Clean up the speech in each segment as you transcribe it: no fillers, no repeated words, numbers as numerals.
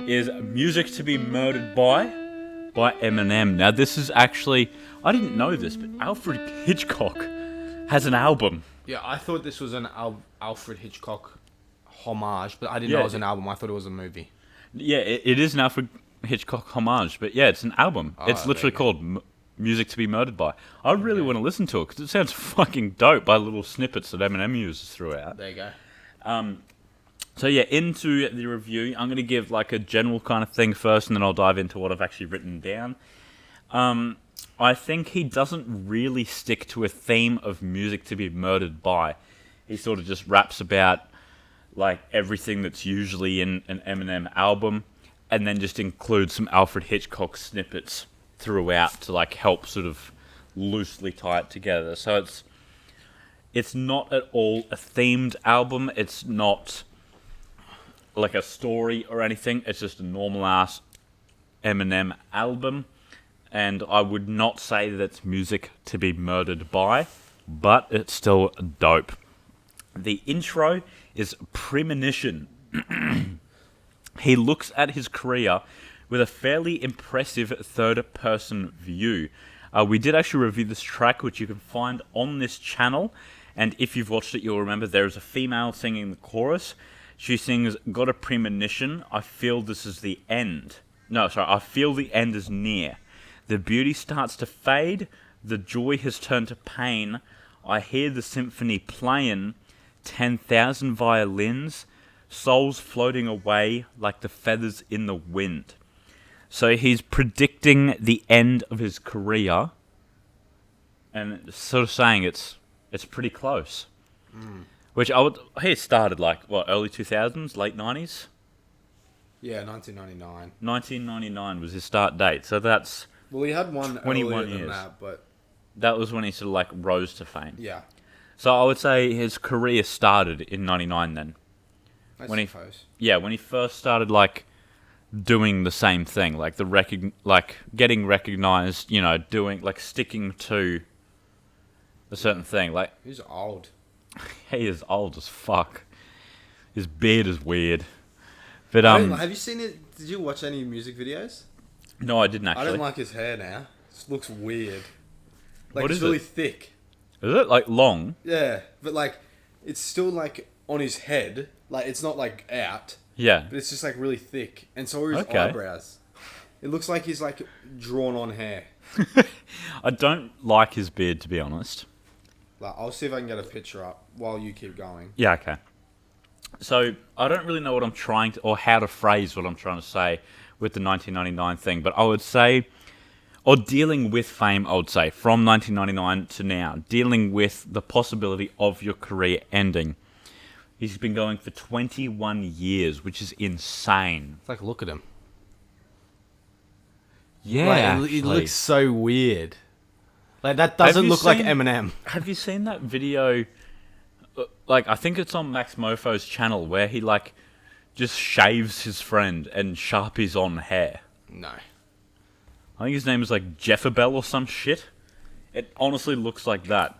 is Music to Be Murdered by Eminem. Now, this is actually, I didn't know this, but Alfred Hitchcock has an album. Yeah, I thought this was an Alfred Hitchcock homage, but I didn't know it was an album. I thought it was a movie. Yeah, it is an Alfred Hitchcock homage, but yeah, it's an album. Oh, it's literally called Music to Be Murdered By. I really want to listen to it because it sounds fucking dope by little snippets that Eminem uses throughout. There you go. So yeah, into the review, I'm going to give like a general kind of thing first, and then I'll dive into what I've actually written down. I think he doesn't really stick to a theme of music to be murdered by. He sort of just raps about like everything that's usually in an Eminem album, and then just includes some Alfred Hitchcock snippets throughout to like help sort of loosely tie it together. So it's not at all a themed album. It's not like a story or anything. It's just a normal ass Eminem album. And I would not say that it's music to be murdered by, but it's still dope. The intro is Premonition. He looks at his career with a fairly impressive third-person view. We did actually review this track, which you can find on this channel. And if you've watched it, you'll remember there is a female singing the chorus. She sings, "Got a premonition, I feel this is the end." No, sorry, I feel the end is near. The beauty starts to fade, the joy has turned to pain. I hear the symphony playing, 10,000 violins, souls floating away like the feathers in the wind. So he's predicting the end of his career, and sort of saying it's pretty close. Which he started like, what, early 2000s, late 90s? Yeah, 1999. 1999 was his start date, so that's... Well, he had one 21 earlier than years. that, but... That was when he sort of like rose to fame. Yeah. So I would say his career started in 99 then. I When suppose. When he first started like doing the same thing, like getting recognized, you know, doing like sticking to a certain thing. Like He's old. he is old as fuck. His beard is weird. But Have you seen it? Did you watch any music videos? no, I didn't actually. I don't like his hair now. It looks weird. Like, What it's is really it? thick. Is it like long? Yeah, but like, it's still like on his head. Like, it's not like out, Yeah. but it's just like really thick. And so are his Okay. eyebrows. It looks like he's like drawn on hair. I don't like his beard, to be honest. Like, I'll see if I can get a picture up while you keep going. Yeah, okay. So, I don't really know what I'm trying to, or how to phrase what I'm trying to say with the 1999 thing, but I would say, or dealing with fame, I would say, from 1999 to now, dealing with the possibility of your career ending. He's been going for 21 years, which is insane. It's like, look at him. Yeah, Like, actually. it looks so weird. Like, that doesn't look like Eminem. Have you seen that video? Like, I think it's on Max Mofo's channel where he, like, just shaves his friend and sharpies on hair. No. I think his name is, like, Jeffabel or some shit. It honestly looks like that.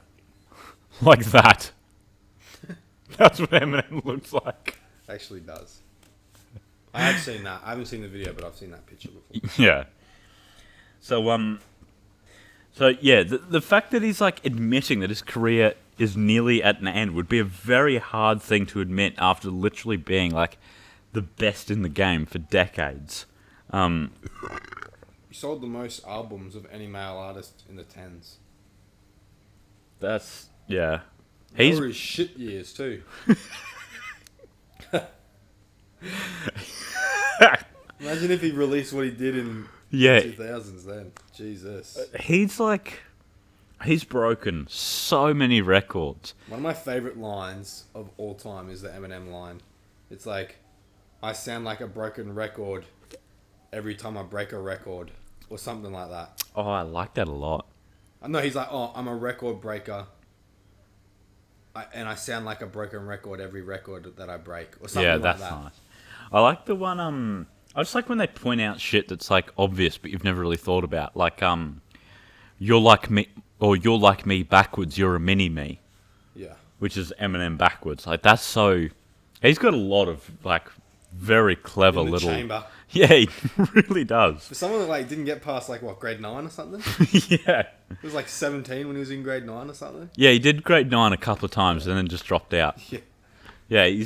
Like that. That's what Eminem looks like. Actually does. I have seen that. I haven't seen the video, but I've seen that picture before. Yeah. So yeah, the fact that he's like admitting that his career is nearly at an end would be a very hard thing to admit after literally being like the best in the game for decades. He sold the most albums of any male artist in the 10s. That's yeah. Those were his shit years too. Imagine if he released what he did in Yeah. 2000s then. Jesus. He's broken so many records. One of my favourite lines of all time is the Eminem line. It's like, I sound like a broken record every time I break a record. Or something like that. Oh, I like that a lot. I know he's like, oh, I'm a record breaker. And I sound like a broken record every record that I break. Or something Yeah, like that's that. nice. I like the one, I just like when they point out shit that's like obvious but you've never really thought about. Like, you're like me, or you're like me backwards, you're a mini-me. Yeah. Which is Eminem backwards. Like, that's so... He's got a lot of, like, very clever in the little. chamber. Yeah, he really does. For someone that like didn't get past like what, grade 9 or something. Yeah. He was like 17 when he was in grade 9 or something. Yeah, he did grade 9 a couple of times and then just dropped out. Yeah. Yeah,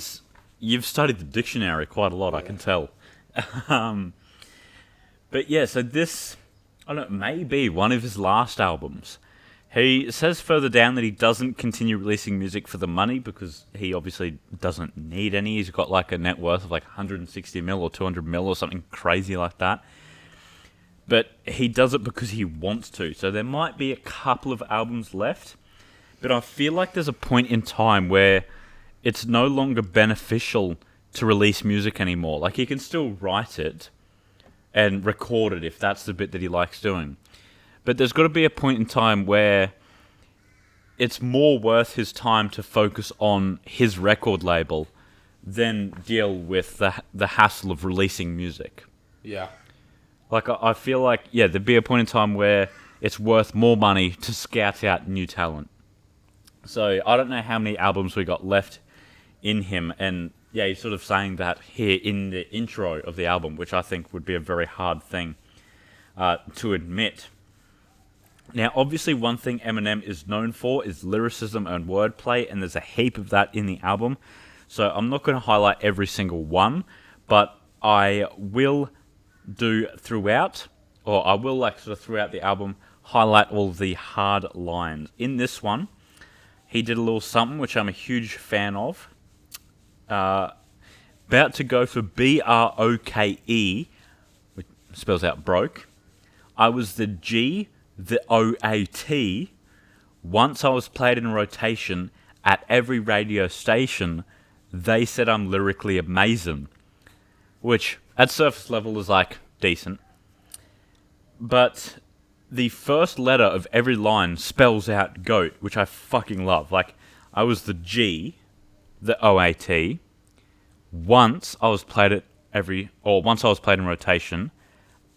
you've studied the dictionary quite a lot, I can tell. But yeah, so this, I don't know, may be one of his last albums. He says further down that he doesn't continue releasing music for the money because he obviously doesn't need any. He's got like a net worth of like 160 mil or 200 mil or something crazy like that. But he does it because he wants to. So there might be a couple of albums left, but I feel like there's a point in time where it's no longer beneficial to release music anymore. Like, he can still write it and record it if that's the bit that he likes doing. But there's got to be a point in time where it's more worth his time to focus on his record label than deal with the hassle of releasing music. Yeah. Like, I feel like, yeah, there'd be a point in time where it's worth more money to scout out new talent. So I don't know how many albums we got left in him, and yeah, he's sort of saying that here in the intro of the album, which I think would be a very hard thing to admit. Now, obviously, one thing Eminem is known for is lyricism and wordplay, and there's a heap of that in the album. So I'm not going to highlight every single one, but I will do throughout, or I will like sort of throughout the album, highlight all the hard lines. In this one, he did a little something which I'm a huge fan of. About to go for BROKE, which spells out broke. I was the G, the OAT. Once I was played in rotation at every radio station. They said I'm lyrically amazing. Which, at surface level, is like decent. But the first letter of every line spells out GOAT, which I fucking love. Like, I was the G, the OAT. Once I was played in rotation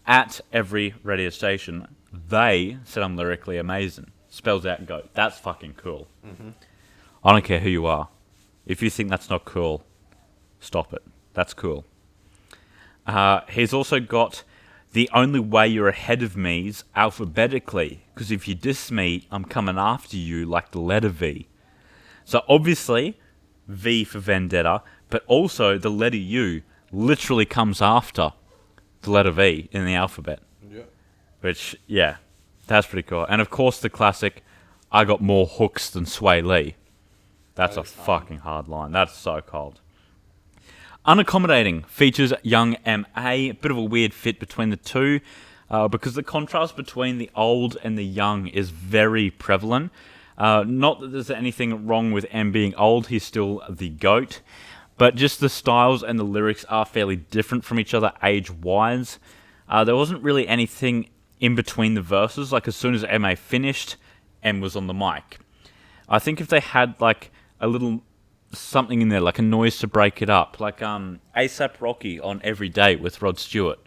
at every radio station. They said I'm lyrically amazing. Spells out GOAT. That's fucking cool. Mm-hmm. I don't care who you are. If you think that's not cool, stop it. That's cool. He's also got the only way you're ahead of me's alphabetically, because if you diss me, I'm coming after you like the letter V. So obviously, V for Vendetta, but also the letter U literally comes after the letter V in the alphabet. Yeah. Which, yeah, that's pretty cool. And of course the classic, I got more hooks than Sway Lee. That's a fucking hard line. That's so cold. Unaccommodating features Young M.A. Bit of a weird fit between the two because the contrast between the old and the young is very prevalent. Not that there's anything wrong with M being old, he's still the GOAT. But just the styles and the lyrics are fairly different from each other age-wise. There wasn't really anything in between the verses. Like, as soon as M.A. finished, M was on the mic. I think if they had, like, a little something in there, like a noise to break it up, like A$AP Rocky on Every Day with Rod Stewart.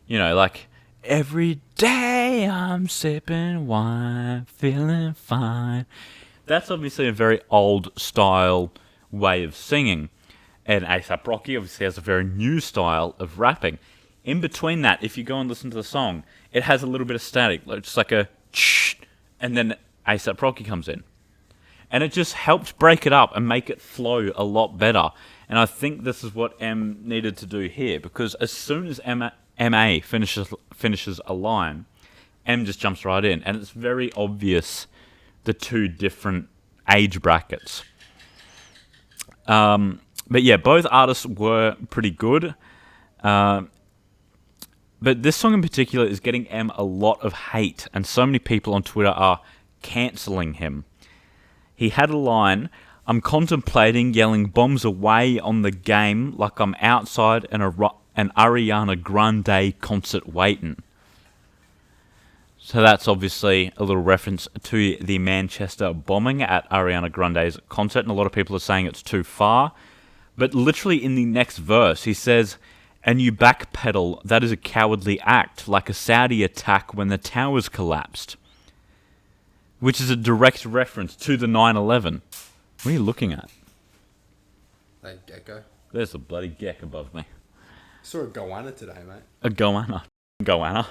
You know, like, every day I'm sipping wine, feeling fine. That's obviously a very old style way of singing. And A$AP Rocky obviously has a very new style of rapping. In between that, if you go and listen to the song, it has a little bit of static, like just like a shh, and then A$AP Rocky comes in. And it just helped break it up and make it flow a lot better. And I think this is what M needed to do here, because as soon as M.A. finishes a line, M just jumps right in. And it's very obvious the two different age brackets. But yeah, both artists were pretty good. But this song in particular is getting M a lot of hate, and so many people on Twitter are cancelling him. He had a line, I'm contemplating yelling bombs away on the game like I'm outside an Ariana Grande concert waiting. So that's obviously a little reference to the Manchester bombing at Ariana Grande's concert, and a lot of people are saying it's too far. But literally in the next verse, he says, and you backpedal, that is a cowardly act, like a Saudi attack when the towers collapsed. Which is a direct reference to the 9/11. What are you looking at? That gecko. There's a bloody geck above me. Saw a goanna today, mate. A goanna. Goanna.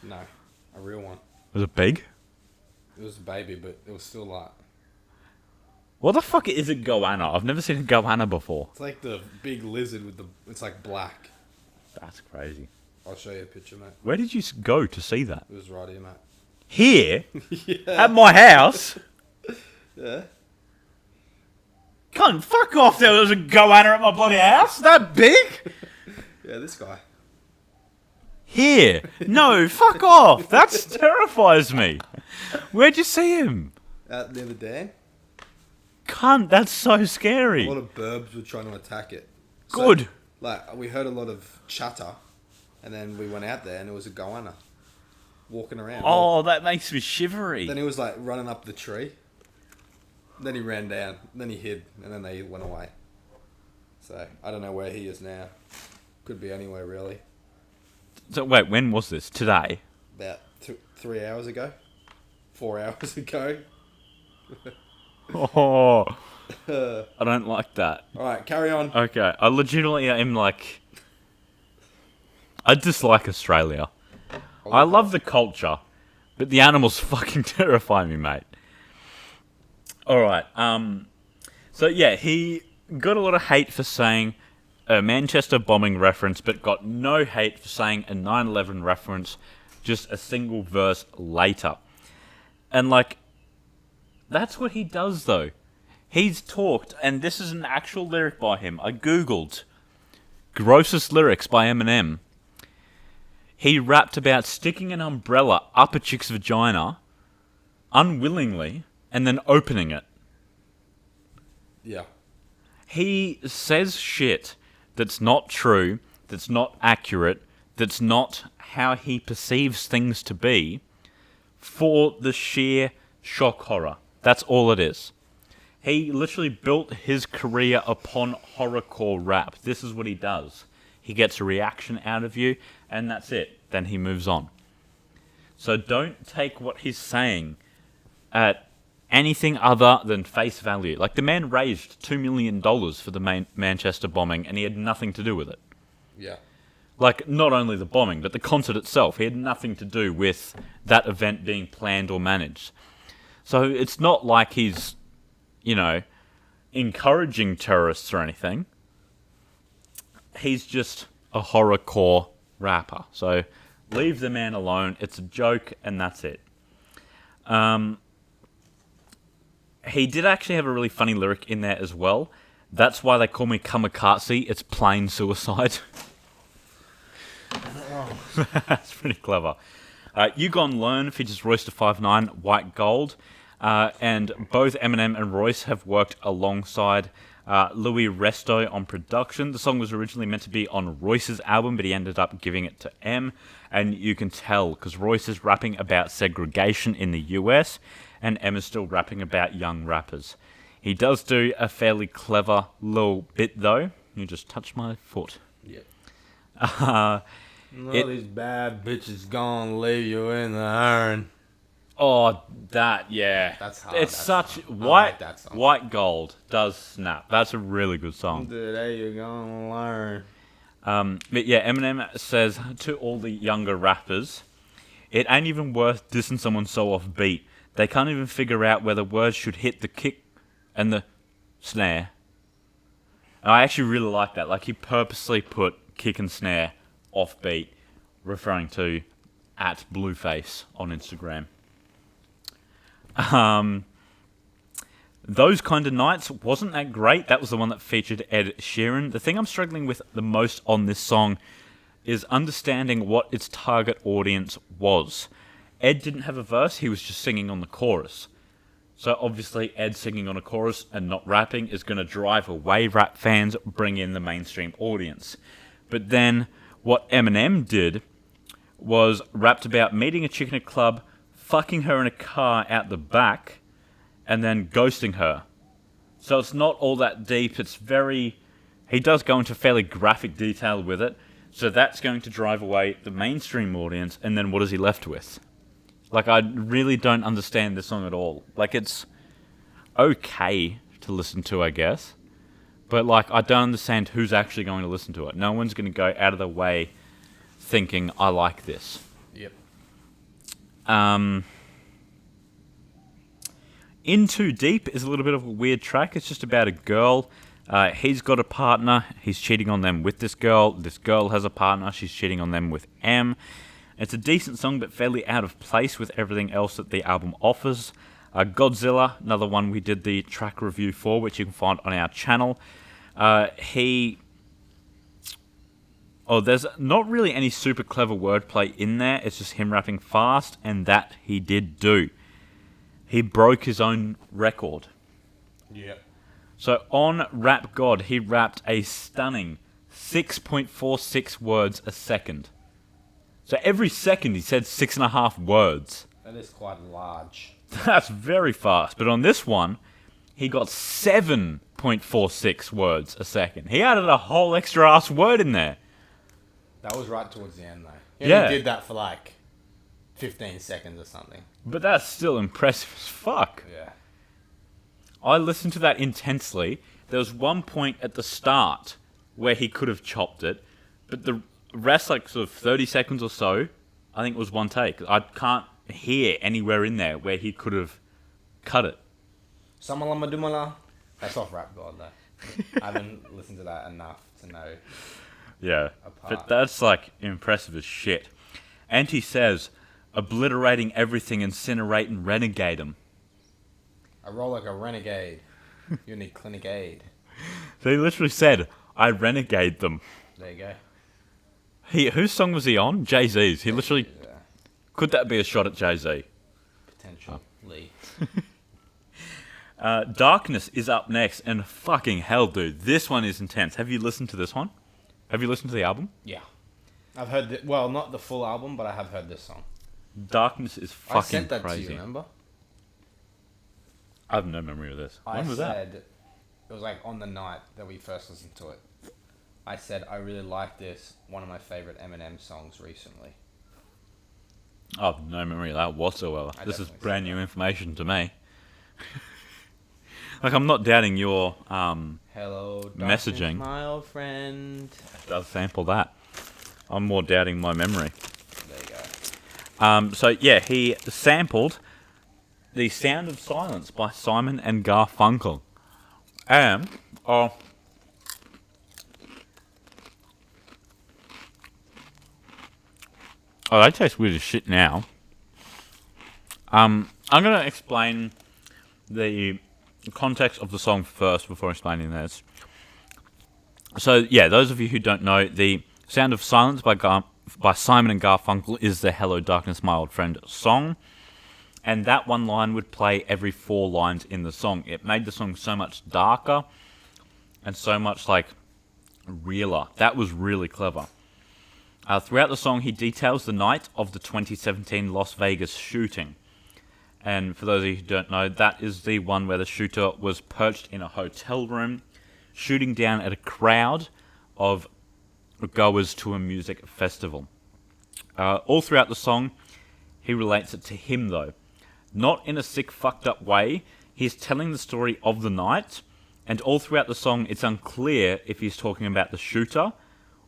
No, a real one. Was it big? It was a baby, but it was still like... What the fuck is a goanna? I've never seen a goanna before. It's like the big lizard with the... It's like black. That's crazy. I'll show you a picture, mate. Where did you go to see that? It was right here, mate. Here? Yeah. At my house? Yeah. Cunt, fuck off, there was a goanna at my bloody house? That big? Yeah, this guy. Here? No, fuck off. That terrifies me. Where'd you see him? Out near the dam. Cunt, that's so A scary. lot of burbs were trying to attack it. Good. Like, we heard a lot of chatter, and then we went out there, and it was a goanna walking around. Oh, that makes me shivery. Then he was, like, running up the tree. Then he ran down. Then he hid, and then they went away. So, I don't know where he is now. Could be anywhere, really. So wait, when was this? Today? About 3 hours ago. 4 hours ago. Oh, I don't like that. Alright, carry on. Okay, I legitimately am like... I dislike Australia. I love the culture, but the animals fucking terrify me, mate. Alright, so yeah, he got a lot of hate for saying a Manchester bombing reference, but got no hate for saying a 9/11 reference just a single verse later. And like, that's what he does though. He's talked, and this is an actual lyric by him. I googled grossest lyrics by Eminem. He rapped about sticking an umbrella up a chick's vagina unwillingly and then opening it. Yeah. He says shit that's not true, that's not accurate, that's not how he perceives things to be for the sheer shock horror. That's all it is. He literally built his career upon horrorcore rap. This is what he does. He gets a reaction out of you, and that's it. Then he moves on. So don't take what he's saying at anything other than face value. Like, the man raised $2 million for the Manchester bombing, and he had nothing to do with it. Yeah. Like, not only the bombing, but the concert itself. He had nothing to do with that event being planned or managed. So it's not like he's, you know, encouraging terrorists or anything. He's just a horrorcore rapper. So leave the man alone. It's a joke, and that's it. He did actually have a really funny lyric in there as well. That's why they call me kamikaze. It's plain suicide. That's pretty clever. You Gon Learn features Royce da 5'9", White Gold. And both Eminem and Royce have worked alongside Louis Resto on production. The song was originally meant to be on Royce's album, but he ended up giving it to M. And you can tell, because Royce is rapping about segregation in the US, and M is still rapping about young rappers. He does do a fairly clever little bit, though. You just touched my foot. Yeah. Uh, All these bad bitches gonna leave you in the iron. Oh, that, yeah. That's hard. It's That's such... hard. I White, like that song. White Gold does snap. That's a really good song. Today you're gonna learn. But yeah, Eminem says to all the younger rappers, it ain't even worth dissing someone so off beat. They can't even figure out whether words should hit the kick and the snare. And I actually really like that. Like, he purposely put kick and snare off beat, referring to at Blueface on Instagram. Those Kind of Nights wasn't that great. That was the one that featured Ed Sheeran. The thing I'm struggling with the most on this song is understanding what its target audience was. Ed didn't have a verse, he was just singing on the chorus. So obviously Ed singing on a chorus and not rapping is going to drive away rap fans, bring in the mainstream audience. But then what Eminem did was rapped about meeting a chick in a club, fucking her in a car out the back, and then ghosting her. So it's not all that deep. It's very... He does go into fairly graphic detail with it. So that's going to drive away the mainstream audience, and then what is he left with? Like, I really don't understand this song at all. Like, it's okay to listen to, I guess. But, like, I don't understand who's actually going to listen to it. No one's going to go out of their way thinking, I like this. Yep. In Too Deep is a little bit of a weird track. It's just about a girl. He's got a partner. He's cheating on them with this girl. This girl has a partner. She's cheating on them with M. It's a decent song, but fairly out of place with everything else that the album offers. Godzilla, another one we did the track review for, which you can find on our channel. There's not really any super clever wordplay in there. It's just him rapping fast, and that he did do. He broke his own record. Yep. So on Rap God, he rapped a stunning 6.46 words a second. So every second he said 6.5 words. That is quite large. That's very fast. But on this one, he got 7.46 words a second. He added a whole extra ass word in there. That was right towards the end, though. He Yeah. only did that for like 15 seconds or something. But that's still impressive as fuck. Yeah. I listened to that intensely. There was one point at the start where he could have chopped it, but the rest, like sort of 30 seconds or so, I think it was one take. I can't hear anywhere in there where he could have cut it. Samalama Dumala. That's off Rap God, though. I haven't listened to that enough to know. Yeah, Apart. but that's like impressive as shit. And he says, obliterating everything, incinerate and renegade them. I roll like a renegade. You need clinic aid. So he literally said, I renegade them. There you go. Whose song was he on? Jay-Z's. He literally... Yeah. Could that be a shot at Jay-Z? Potentially. Darkness is up next, and fucking hell, dude, this one is intense. Have you listened to this one? Have you listened to the album? Yeah. I've heard... well, not the full album, but I have heard this song. Darkness is fucking I sent that crazy. to you, remember? I have no memory of this. When was that? It was like on the night that we first listened to it. I said, I really like this. One of my favorite Eminem songs recently. I have no memory of that whatsoever. This is definitely brand said new information to me. Like, I'm not doubting your Hello, messaging. my old friend. It does sample that. I'm more doubting my memory. There you go. So yeah, he sampled The Sound of Silence by Simon and Garfunkel. And they taste weird as shit now. I'm gonna explain the context of the song first before explaining this. So yeah, those of you who don't know, The Sound of Silence by Simon and Garfunkel is the Hello Darkness My Old Friend song. And that one line would play every 4 lines in the song. It made the song so much darker and so much, like, realer. That was really clever. Throughout the song, he details the night of the 2017 Las Vegas shooting. And for those of you who don't know, that is the one where the shooter was perched in a hotel room, shooting down at a crowd of goers to a music festival. All throughout the song, he relates it to him, though. Not in a sick, fucked up way. He's telling the story of the night, and all throughout the song, it's unclear if he's talking about the shooter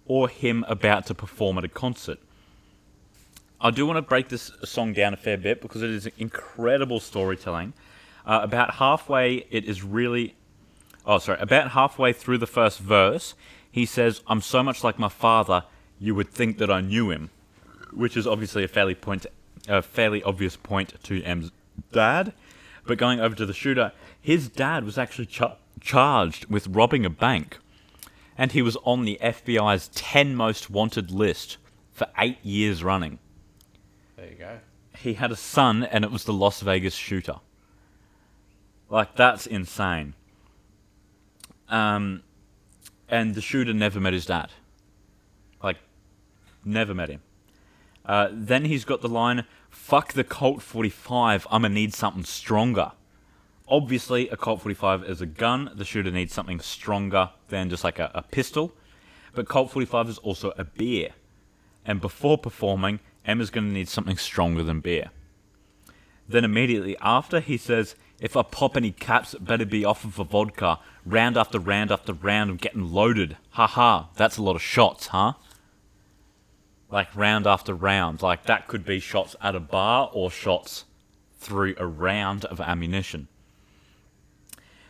or him about to perform at a concert. I do want to break this song down a fair bit because it is incredible storytelling. About halfway through the first verse, he says, "I'm so much like my father, you would think that I knew him," which is obviously a fairly obvious point to M's dad. But going over to the shooter, his dad was actually charged with robbing a bank, and he was on the FBI's 10 most wanted list for 8 years running. There you go. He had a son, and it was the Las Vegas shooter. Like, that's insane. And the shooter never met his dad. Like, never met him. Then he's got the line, "Fuck the Colt 45, I'ma need something stronger." Obviously, a Colt 45 is a gun. The shooter needs something stronger than just like a pistol. But Colt 45 is also a beer. And before performing, Emma's going to need something stronger than beer. Then immediately after, he says, If I pop any caps, it better be off of a vodka. Round after round after round, I'm getting loaded. Haha, that's a lot of shots, huh? Like, round after round. Like, that could be shots at a bar or shots through a round of ammunition.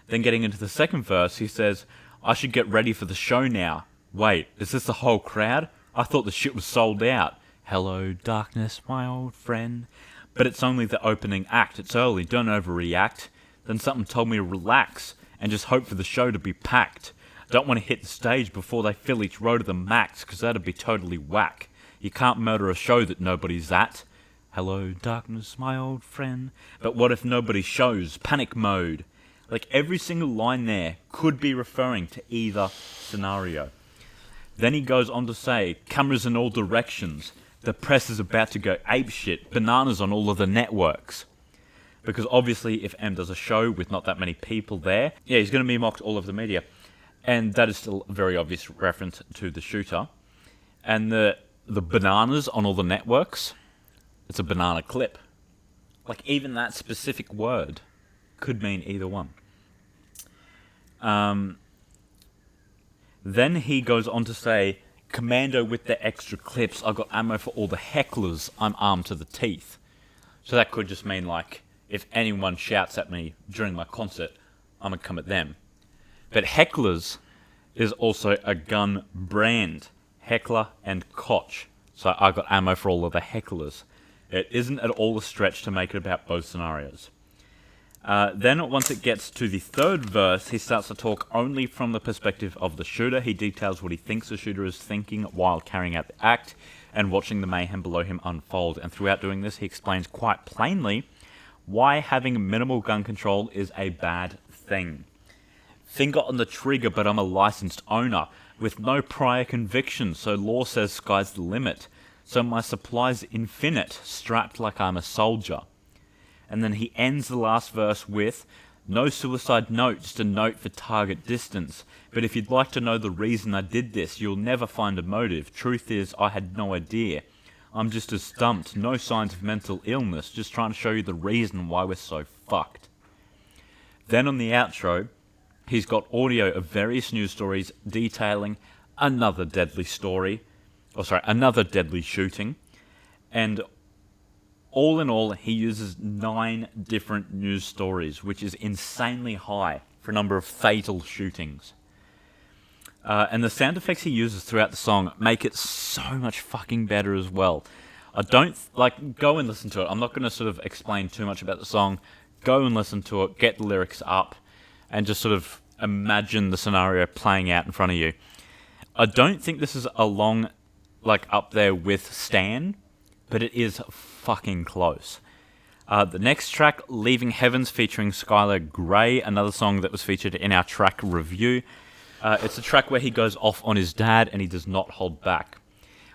Then getting into the second verse, he says, I should get ready for the show now. Wait, is this the whole crowd? I thought the shit was sold out. Hello, darkness, my old friend. But it's only the opening act. It's early, don't overreact. Then something told me to relax and just hope for the show to be packed. Don't want to hit the stage before they fill each row to the max, because that'd be totally whack. You can't murder a show that nobody's at. Hello, darkness, my old friend. But what if nobody shows? Panic mode. Like, every single line there could be referring to either scenario. Then he goes on to say, cameras in all directions. The press is about to go apeshit. Bananas on all of the networks. Because obviously, if M does a show with not that many people there, yeah, he's going to be mocked all over the media. And that is still a very obvious reference to the shooter. And the bananas on all the networks, it's a banana clip. Like, even that specific word could mean either one. Then he goes on to say, Commando with the extra clips, I got ammo for all the hecklers, I'm armed to the teeth. So that could just mean, like, if anyone shouts at me during my concert, I'm going to come at them. But hecklers is also a gun brand, Heckler and Koch. So I got ammo for all of the hecklers. It isn't at all a stretch to make it about both scenarios. Then, once it gets to the third verse, he starts to talk only from the perspective of the shooter. He details what he thinks the shooter is thinking while carrying out the act and watching the mayhem below him unfold. And throughout doing this, he explains quite plainly why having minimal gun control is a bad thing. Finger on the trigger, but I'm a licensed owner with no prior conviction, so law says sky's the limit. So my supply's infinite, strapped like I'm a soldier. And then he ends the last verse with, no suicide note, just a note for target distance. But if you'd like to know the reason I did this, you'll never find a motive. Truth is, I had no idea. I'm just as stumped, no signs of mental illness, just trying to show you the reason why we're so fucked. Then on the outro, he's got audio of various news stories detailing another deadly shooting. And all in all, he uses 9 different news stories, which is insanely high for a number of fatal shootings. And the sound effects he uses throughout the song make it so much fucking better as well. Go and listen to it. I'm not going to sort of explain too much about the song. Go and listen to it, get the lyrics up, and just sort of imagine the scenario playing out in front of you. I don't think this is up there with Stan, but it is fucking close. The next track, Leaving Heavens, featuring Skylar Grey, another song that was featured in our track review. It's a track where he goes off on his dad and he does not hold back.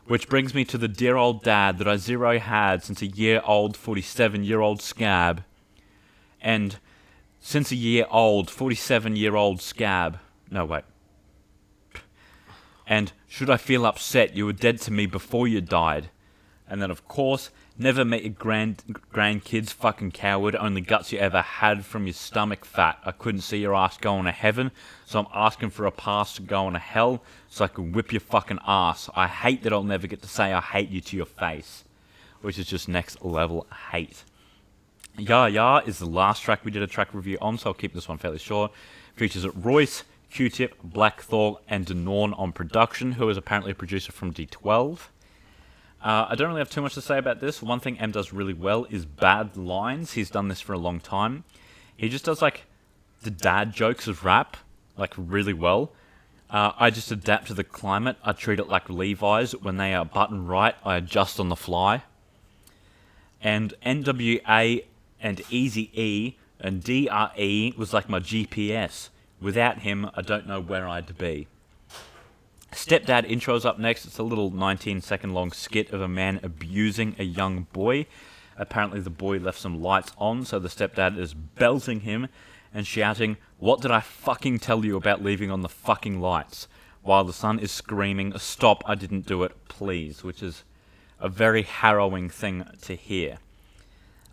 Which brings me to the dear old dad that I zero had since a year-old, 47-year-old scab. And since a year-old, 47-year-old scab. No, wait. And should I feel upset, you were dead to me before you died. And then, of course, never met your grandkids, fucking coward. Only guts you ever had from your stomach fat. I couldn't see your ass going to heaven, so I'm asking for a pass to going to hell so I can whip your fucking ass. I hate that I'll never get to say I hate you to your face, which is just next level hate. Ya Ya is the last track we did a track review on, so I'll keep this one fairly short. Features Royce, Q-Tip, Black Thought, and Denorn on production, who is apparently a producer from D12. I don't really have too much to say about this. One thing M does really well is bad lines. He's done this for a long time. He just does, the dad jokes of rap, really well. I just adapt to the climate. I treat it like Levi's. When they are button right, I adjust on the fly. And NWA and Eazy-E and DRE was like my GPS. Without him, I don't know where I'd be. Stepdad intro's up next. It's a little 19-second long skit of a man abusing a young boy. Apparently the boy left some lights on, so the stepdad is belting him and shouting, "What did I fucking tell you about leaving on the fucking lights?" While the son is screaming, "Stop, I didn't do it, please," which is a very harrowing thing to hear.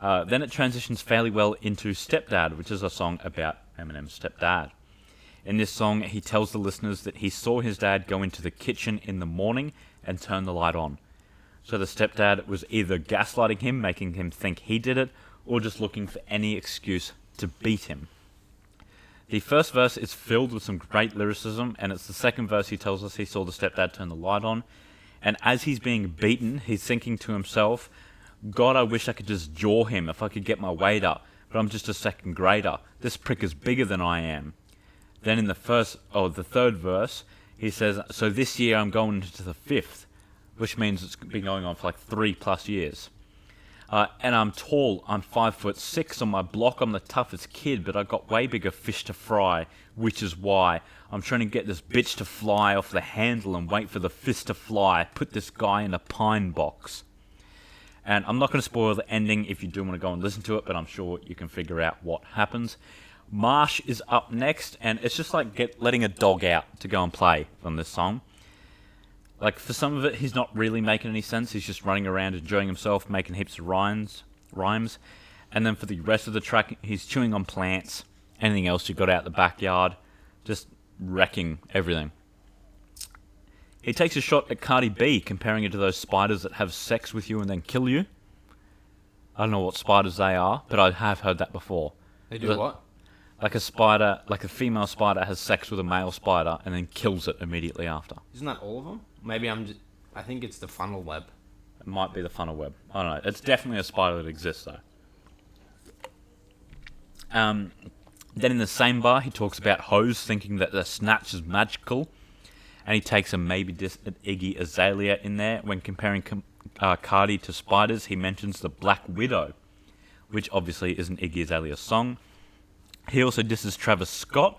Then it transitions fairly well into Stepdad, which is a song about Eminem's stepdad. In this song, he tells the listeners that he saw his dad go into the kitchen in the morning and turn the light on. So the stepdad was either gaslighting him, making him think he did it, or just looking for any excuse to beat him. The first verse is filled with some great lyricism, and it's the second verse he tells us he saw the stepdad turn the light on. And as he's being beaten, he's thinking to himself, God, I wish I could just jaw him if I could get my weight up, but I'm just a second grader. This prick is bigger than I am. Then in the third verse, he says, so this year I'm going into the fifth, which means it's been going on for like 3+ years. And I'm tall, I'm 5'6", on my block I'm the toughest kid, but I got way bigger fish to fry, which is why I'm trying to get this bitch to fly off the handle and wait for the fist to fly, put this guy in a pine box. And I'm not going to spoil the ending if you do want to go and listen to it, but I'm sure you can figure out what happens. Marsh is up next, and it's just like letting a dog out to go and play on this song. Like, for some of it, he's not really making any sense. He's just running around enjoying himself, making heaps of rhymes. And then for the rest of the track, he's chewing on plants, anything else you got out the backyard, just wrecking everything. He takes a shot at Cardi B, comparing it to those spiders that have sex with you and then kill you. I don't know what spiders they are, but I have heard that before. They do what? Like a spider, like a female spider has sex with a male spider and then kills it immediately after. Isn't that all of them? Maybe I think it's the funnel web. It might be the funnel web. I don't know. It's definitely a spider that exists, though. Then in the same bar, he talks about hoes thinking that the snatch is magical. And he takes a maybe diss at Iggy Azalea in there. When comparing Cardi to spiders, he mentions the Black Widow, which obviously is an Iggy Azalea song. He also disses Travis Scott.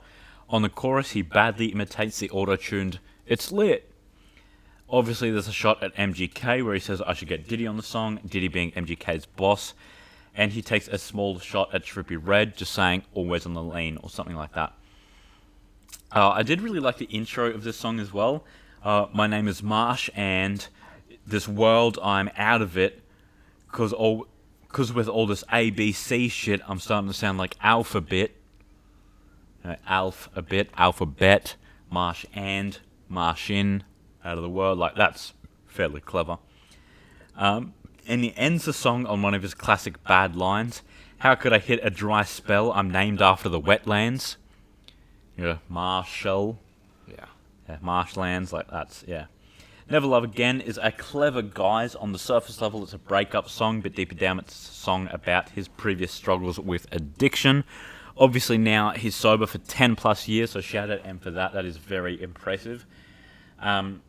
On the chorus, he badly imitates the auto-tuned "It's Lit." Obviously, there's a shot at MGK where he says, I should get Diddy on the song, Diddy being MGK's boss. And he takes a small shot at Trippie Redd, just saying, always on the lane, or something like that. I did really like the intro of this song as well. My name is Marsh, and this world, I'm out of it, because with all this ABC shit, I'm starting to sound like Alphabet. Alphabet, Marsh and, Marsh in, out of the world. Like, that's fairly clever. And he ends the song on one of his classic bad lines. How could I hit a dry spell? I'm named after the wetlands. Marshall. Yeah, marshlands, like that's, yeah. Never Love Again is a clever guise. On the surface level, it's a breakup song, but deeper down, it's a song about his previous struggles with addiction. Obviously, now he's sober for 10+ years, so shout out M for that. That is very impressive. And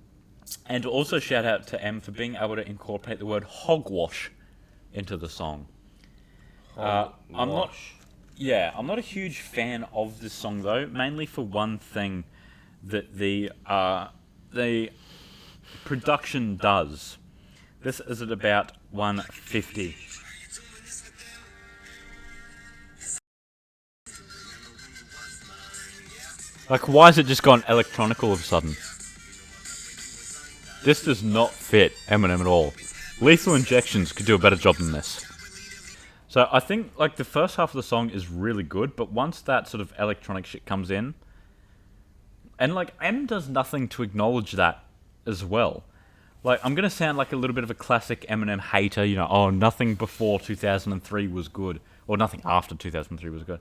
also shout out to M for being able to incorporate the word hogwash into the song. I'm not a huge fan of this song though, mainly for one thing that the production does. This is at about 150. Like, why has it just gone electronic all of a sudden? This does not fit Eminem at all. Lethal Injections could do a better job than this. So I think, like, the first half of the song is really good, but once that sort of electronic shit comes in, and, like, M does nothing to acknowledge that as well. Like, I'm going to sound like a little bit of a classic Eminem hater, nothing before 2003 was good, or nothing after 2003 was good.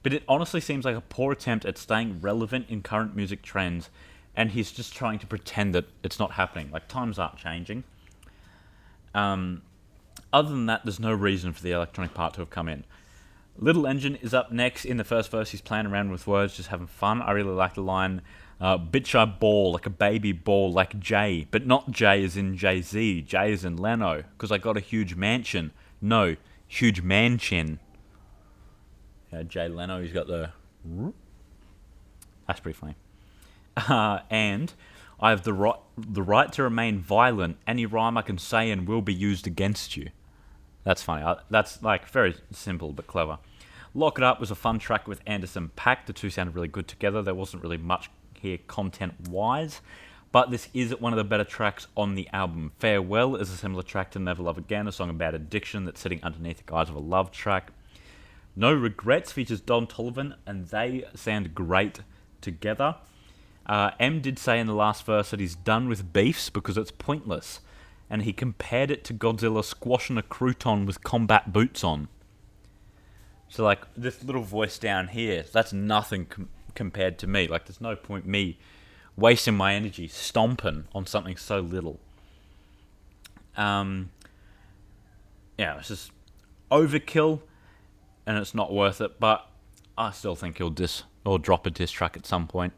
But it honestly seems like a poor attempt at staying relevant in current music trends, and he's just trying to pretend that it's not happening. Like, times aren't changing. Other than that, there's no reason for the electronic part to have come in. Little Engine is up next. In the first verse, he's playing around with words, just having fun. I really like the line, bitch, I ball like a baby ball like Jay, but not Jay as in Jay-Z, Jay as in Leno, because I got a huge mansion. No, huge man-chin. Jay Leno, he's got the... That's pretty funny. And I have the right to remain violent. Any rhyme I can say and will be used against you. That's funny. That's like very simple but clever. Lock It Up was a fun track with Anderson .Paak. The two sounded really good together. There wasn't really much here content-wise. But this is one of the better tracks on the album. Farewell is a similar track to Never Love Again, a song about addiction that's sitting underneath the guise of a love track. No Regrets features Don Toliver, and they sound great together. M did say in the last verse that he's done with beefs because it's pointless, and he compared it to Godzilla squashing a crouton with combat boots on. So, like, this little voice down here, that's nothing compared to me. Like, there's no point me wasting my energy stomping on something so little. Yeah, it's just overkill, and it's not worth it, but I still think he'll drop a diss track at some point.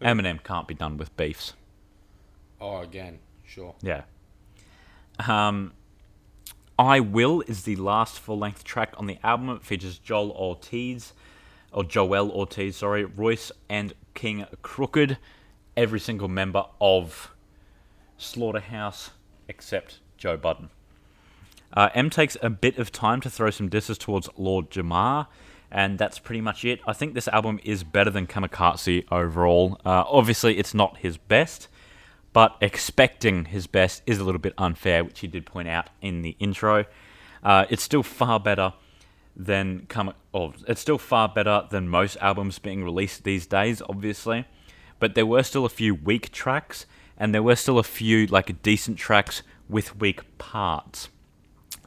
Eminem can't be done with beefs. Oh, again, sure. Yeah. I Will is the last full-length track on the album. It features Joel Ortiz, Royce, and King Crooked, every single member of Slaughterhouse except Joe Budden. M takes a bit of time to throw some disses towards Lord Jamar, and that's pretty much it. I think this album is better than Kamikaze overall. Obviously, it's not his best, but expecting his best is a little bit unfair, which he did point out in the intro. It's still far better than most albums being released these days, obviously. But there were still a few weak tracks, and there were still a few like decent tracks with weak parts.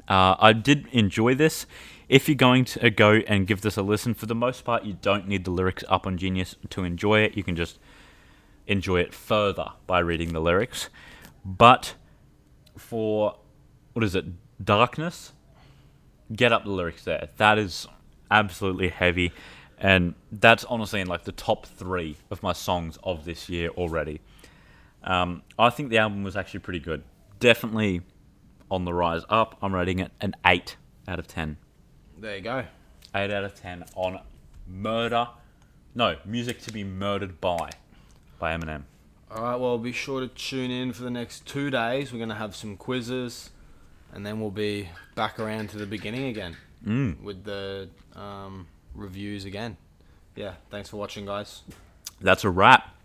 I did enjoy this. If you're going to go and give this a listen, for the most part, you don't need the lyrics up on Genius to enjoy it. You can just enjoy it further by reading the lyrics. But for, Darkness, get up the lyrics there. That is absolutely heavy, and that's honestly in like the top 3 of my songs of this year already. I think the album was actually pretty good. Definitely on the rise up. I'm rating it an 8 out of 10. There you go. 8 out of 10 on Music to Be Murdered by Eminem. Alright, well, be sure to tune in for the next 2 days. We're going to have some quizzes, and then we'll be back around to the beginning again with the reviews again. Yeah, thanks for watching, guys. That's a wrap.